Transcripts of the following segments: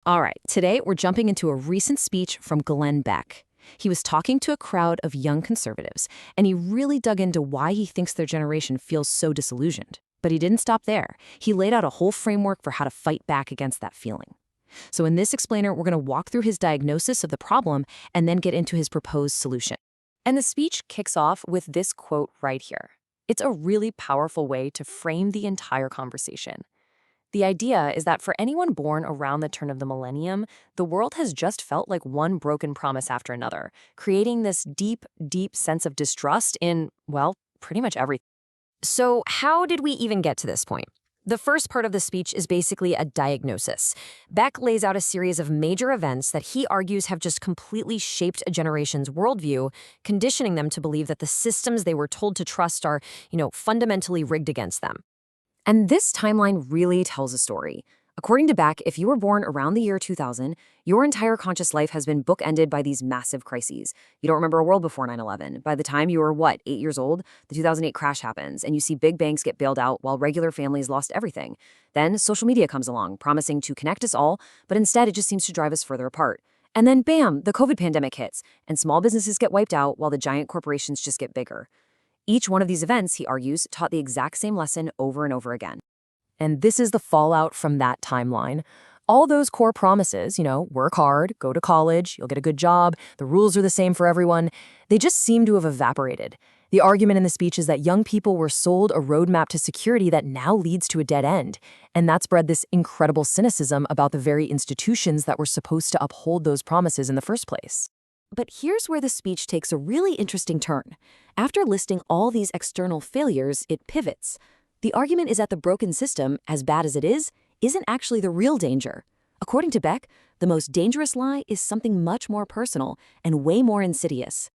All right, today we're jumping into a recent speech from Glenn Beck. He was talking to a crowd of young conservatives, and he really dug into why he thinks their generation feels so disillusioned. But he didn't stop there. He laid out a whole framework for how to fight back against that feeling. So in this explainer, we're going to walk through his diagnosis of the problem and then get into his proposed solution. And the speech kicks off with this quote right here. It's a really powerful way to frame the entire conversation. The idea is that for anyone born around the turn of the millennium, the world has just felt like one broken promise after another, creating this deep, deep sense of distrust in, well, pretty much everything. So how did we even get to this point? The first part of the speech is basically a diagnosis. Beck lays out a series of major events that he argues have just completely shaped a generation's worldview, conditioning them to believe that the systems they were told to trust are, fundamentally rigged against them. And this timeline really tells a story. According to Beck, if you were born around the year 2000, your entire conscious life has been bookended by these massive crises. You don't remember a world before 9/11. By the time you were, 8 years old, the 2008 crash happens, and you see big banks get bailed out while regular families lost everything. Then social media comes along, promising to connect us all, but instead it just seems to drive us further apart. And then bam, the COVID pandemic hits, and small businesses get wiped out while the giant corporations just get bigger. Each one of these events, he argues, taught the exact same lesson over and over again. And this is the fallout from that timeline. All those core promises, work hard, go to college, you'll get a good job, the rules are the same for everyone, they just seem to have evaporated. The argument in the speech is that young people were sold a roadmap to security that now leads to a dead end. And that's bred this incredible cynicism about the very institutions that were supposed to uphold those promises in the first place. But here's where the speech takes a really interesting turn. After listing all these external failures, it pivots. The argument is that the broken system, as bad as it is, isn't actually the real danger. According to Beck, the most dangerous lie is something much more personal and way more insidious.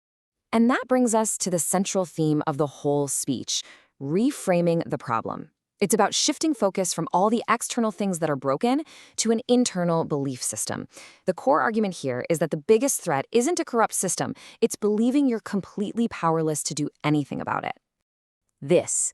And that brings us to the central theme of the whole speech, reframing the problem. It's about shifting focus from all the external things that are broken to an internal belief system. The core argument here is that the biggest threat isn't a corrupt system, it's believing you're completely powerless to do anything about it. This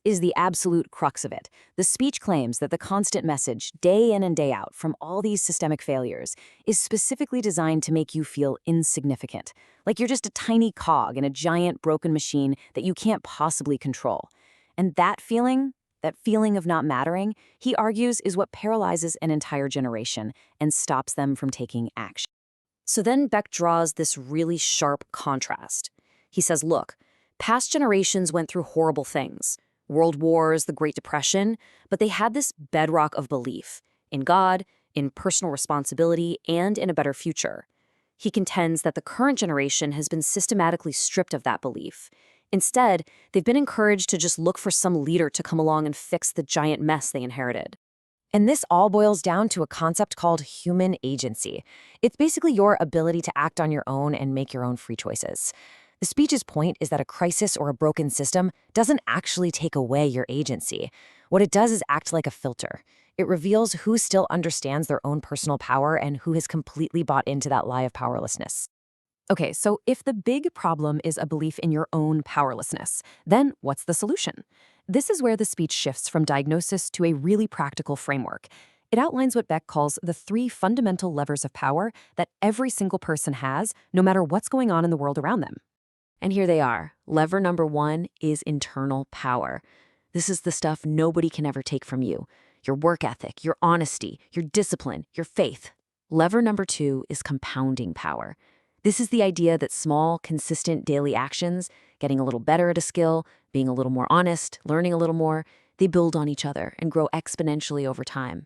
is the absolute crux of it. The speech claims that the constant message, day in and day out, from all these systemic failures, is specifically designed to make you feel insignificant, like you're just a tiny cog in a giant broken machine that you can't possibly control. And that feeling of not mattering, he argues, is what paralyzes an entire generation and stops them from taking action. So then Beck draws this really sharp contrast. He says, look, past generations went through horrible things, world wars, the Great Depression, but they had this bedrock of belief in God, in personal responsibility, and in a better future. He contends that the current generation has been systematically stripped of that belief. Instead, they've been encouraged to just look for some leader to come along and fix the giant mess they inherited. And this all boils down to a concept called human agency. It's basically your ability to act on your own and make your own free choices. The speech's point is that a crisis or a broken system doesn't actually take away your agency. What it does is act like a filter. It reveals who still understands their own personal power and who has completely bought into that lie of powerlessness. Okay, so if the big problem is a belief in your own powerlessness, then what's the solution? This is where the speech shifts from diagnosis to a really practical framework. It outlines what Beck calls the 3 fundamental levers of power that every single person has, no matter what's going on in the world around them. And here they are. Lever number 1 is internal power. This is the stuff nobody can ever take from you. Your work ethic, your honesty, your discipline, your faith. Lever number 2 is compounding power. This is the idea that small, consistent daily actions, getting a little better at a skill, being a little more honest, learning a little more, they build on each other and grow exponentially over time.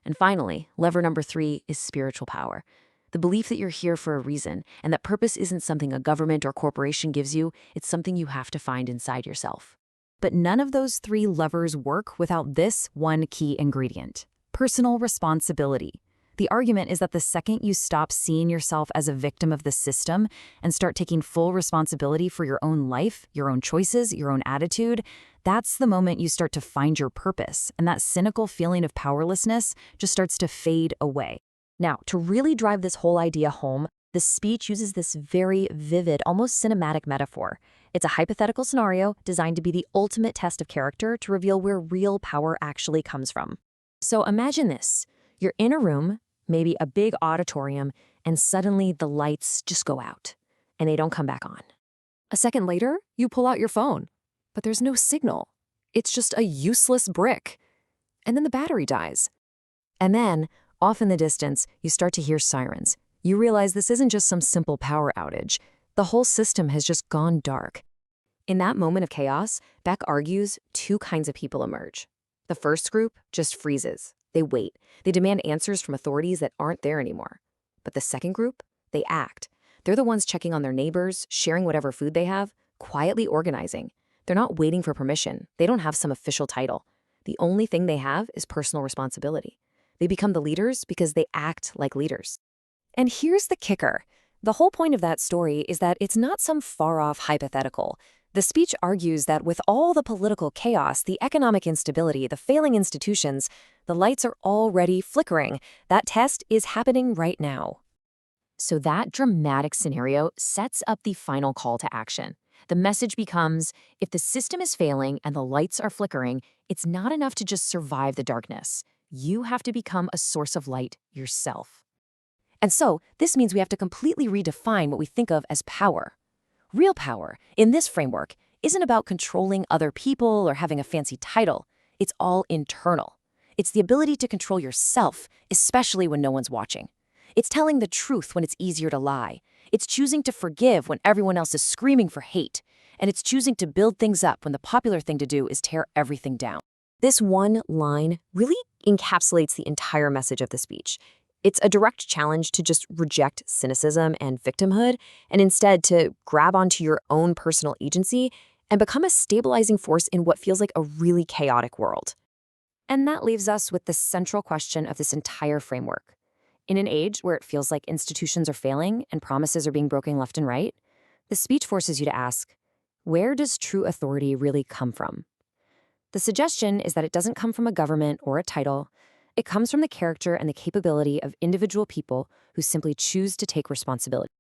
And finally, lever number 3 is spiritual power. The belief that you're here for a reason and that purpose isn't something a government or corporation gives you, it's something you have to find inside yourself. But none of those 3 levers work without this one key ingredient: personal responsibility. The argument is that the second you stop seeing yourself as a victim of the system and start taking full responsibility for your own life, your own choices, your own attitude, that's the moment you start to find your purpose, and that cynical feeling of powerlessness just starts to fade away. Now, to really drive this whole idea home, the speech uses this very vivid, almost cinematic metaphor. It's a hypothetical scenario designed to be the ultimate test of character to reveal where real power actually comes from. So imagine this. You're in a room, maybe a big auditorium, and suddenly the lights just go out, and they don't come back on. A second later, you pull out your phone, but there's no signal. It's just a useless brick. And then the battery dies. And then, off in the distance, you start to hear sirens. You realize this isn't just some simple power outage. The whole system has just gone dark. In that moment of chaos, Beck argues two kinds of people emerge. The first group just freezes. They wait. They demand answers from authorities that aren't there anymore. But the second group, they act. They're the ones checking on their neighbors, sharing whatever food they have, quietly organizing. They're not waiting for permission. They don't have some official title. The only thing they have is personal responsibility. They become the leaders because they act like leaders. And here's the kicker. The whole point of that story is that it's not some far-off hypothetical. The speech argues that with all the political chaos, the economic instability, the failing institutions, the lights are already flickering. That test is happening right now. So that dramatic scenario sets up the final call to action. The message becomes, if the system is failing and the lights are flickering, it's not enough to just survive the darkness. You have to become a source of light yourself. And so, this means we have to completely redefine what we think of as power. Real power, in this framework, isn't about controlling other people or having a fancy title. It's all internal. It's the ability to control yourself, especially when no one's watching. It's telling the truth when it's easier to lie. It's choosing to forgive when everyone else is screaming for hate. And it's choosing to build things up when the popular thing to do is tear everything down. This one line really encapsulates the entire message of the speech. It's a direct challenge to just reject cynicism and victimhood, and instead to grab onto your own personal agency and become a stabilizing force in what feels like a really chaotic world. And that leaves us with the central question of this entire framework. In an age where it feels like institutions are failing and promises are being broken left and right, the speech forces you to ask, where does true authority really come from? The suggestion is that it doesn't come from a government or a title. It comes from the character and the capability of individual people who simply choose to take responsibility.